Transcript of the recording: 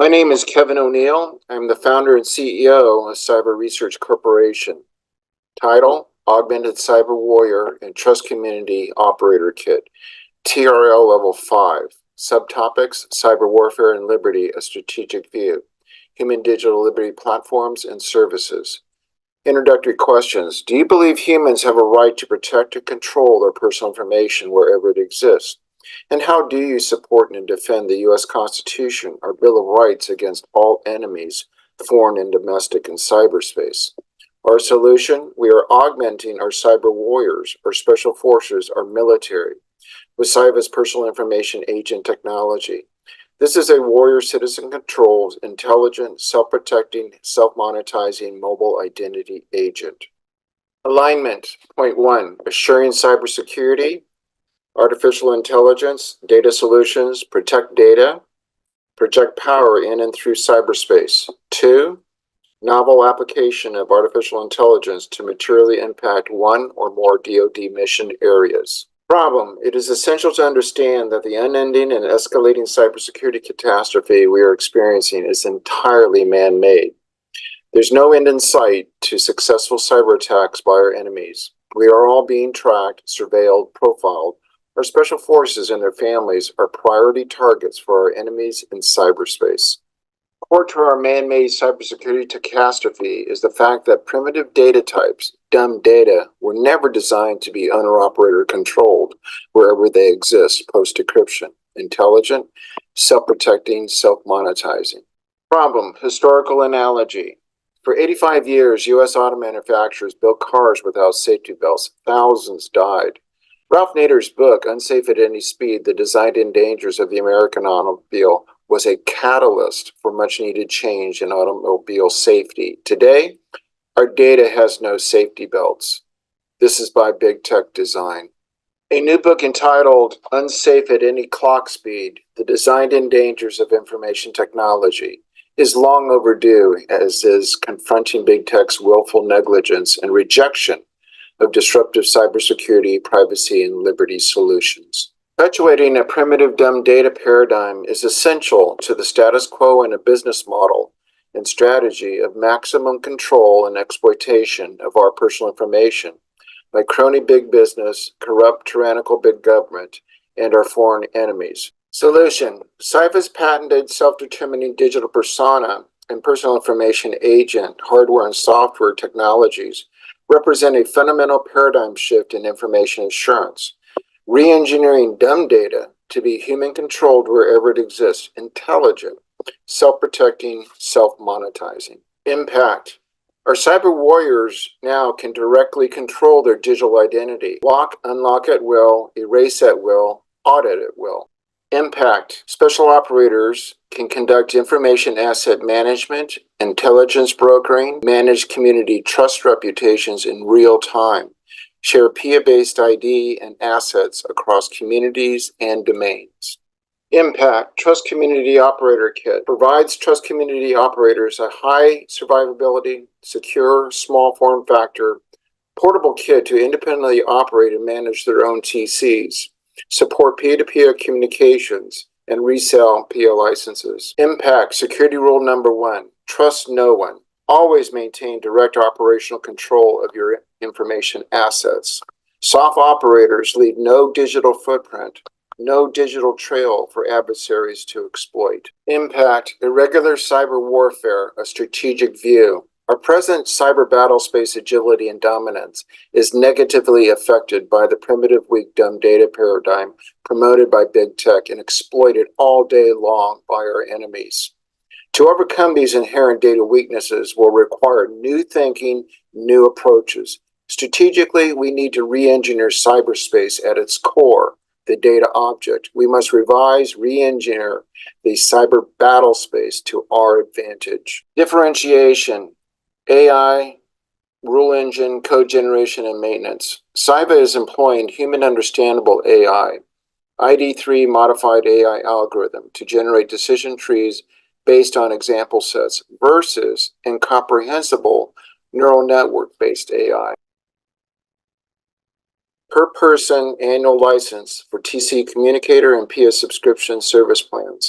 My name is Kevin O'Neill. I'm the founder and CEO of Cyber Research Corporation. Title, Augmented Cyber Warrior and Trust Community Operator Kit, TRL Level 5. Subtopics, Cyber Warfare and Liberty, a Strategic View. Human Digital Liberty Platforms and Services. Introductory questions. Do you believe humans have a right to protect and control their personal information wherever it exists? And how do you support and defend the U.S. Constitution, our Bill of Rights, against all enemies, foreign and domestic, in cyberspace? Our solution? We are augmenting our cyber warriors, our special forces, our military, with CYVA's personal information agent technology. This is a warrior citizen-controlled, intelligent, self-protecting, self-monetizing mobile identity agent. Alignment. Point 1. Assuring cybersecurity. Artificial intelligence, data solutions, protect data, project power in and through cyberspace. 2. Novel application of artificial intelligence to materially impact one or more DoD mission areas. Problem: it is essential to understand that the unending and escalating cybersecurity catastrophe we are experiencing is entirely man-made. There's no end in sight to successful cyber attacks by our enemies. We are all being tracked, surveilled, profiled. Our special forces and their families are priority targets for our enemies in cyberspace. Core to our man-made cybersecurity catastrophe is the fact that primitive data types, dumb data, were never designed to be owner-operator controlled wherever they exist post-decryption. Intelligent, self-protecting, self-monetizing. Problem: historical analogy. For 85 years, U.S. auto manufacturers built cars without safety belts. Thousands died. Ralph Nader's book, Unsafe at Any Speed, The Design and Dangers of the American Automobile, was a catalyst for much-needed change in automobile safety. Today, our data has no safety belts. This is by big tech design. A new book entitled Unsafe at Any Clock Speed, The Design and Dangers of Information Technology, is long overdue, as is confronting big tech's willful negligence and rejection of disruptive cybersecurity, privacy, and liberty solutions. Perpetuating a primitive dumb data paradigm is essential to the status quo in a business model and strategy of maximum control and exploitation of our personal information by crony big business, corrupt tyrannical big government, and our foreign enemies. Solution: CYVA's patented self-determining digital persona and personal information agent, hardware and software technologies represent a fundamental paradigm shift in information assurance, re-engineering dumb data to be human-controlled wherever it exists, intelligent, self-protecting, self-monetizing. Impact: our cyber warriors now can directly control their digital identity, lock, unlock at will, erase at will, audit at will. Impact: special operators can conduct information asset management, intelligence brokering, manage community trust reputations in real time, share PIA-based ID and assets across communities and domains. Impact: Trust Community Operator Kit provides trust community operators a high survivability, secure, small form factor, portable kit to independently operate and manage their own TCs, support peer-to-peer communications, and resell PIA licenses. Impact: security rule number 1, trust no one. Always maintain direct operational control of your information assets. Soft operators leave no digital footprint, no digital trail for adversaries to exploit. Impact: irregular cyber warfare, a strategic view. Our present cyber battle space agility and dominance is negatively affected by the primitive, weak, dumb data paradigm promoted by big tech and exploited all day long by our enemies. To overcome these inherent data weaknesses will require new thinking, new approaches. Strategically, we need to re-engineer cyberspace at its core, the data object. We must revise, re-engineer the cyber battle space to our advantage. Differentiation: AI, rule engine, code generation, and maintenance. CYVA is employing human understandable AI, ID3 modified AI algorithm to generate decision trees based on example sets versus incomprehensible neural network-based AI. Per person annual license for TC Communicator and PIA subscription service plans.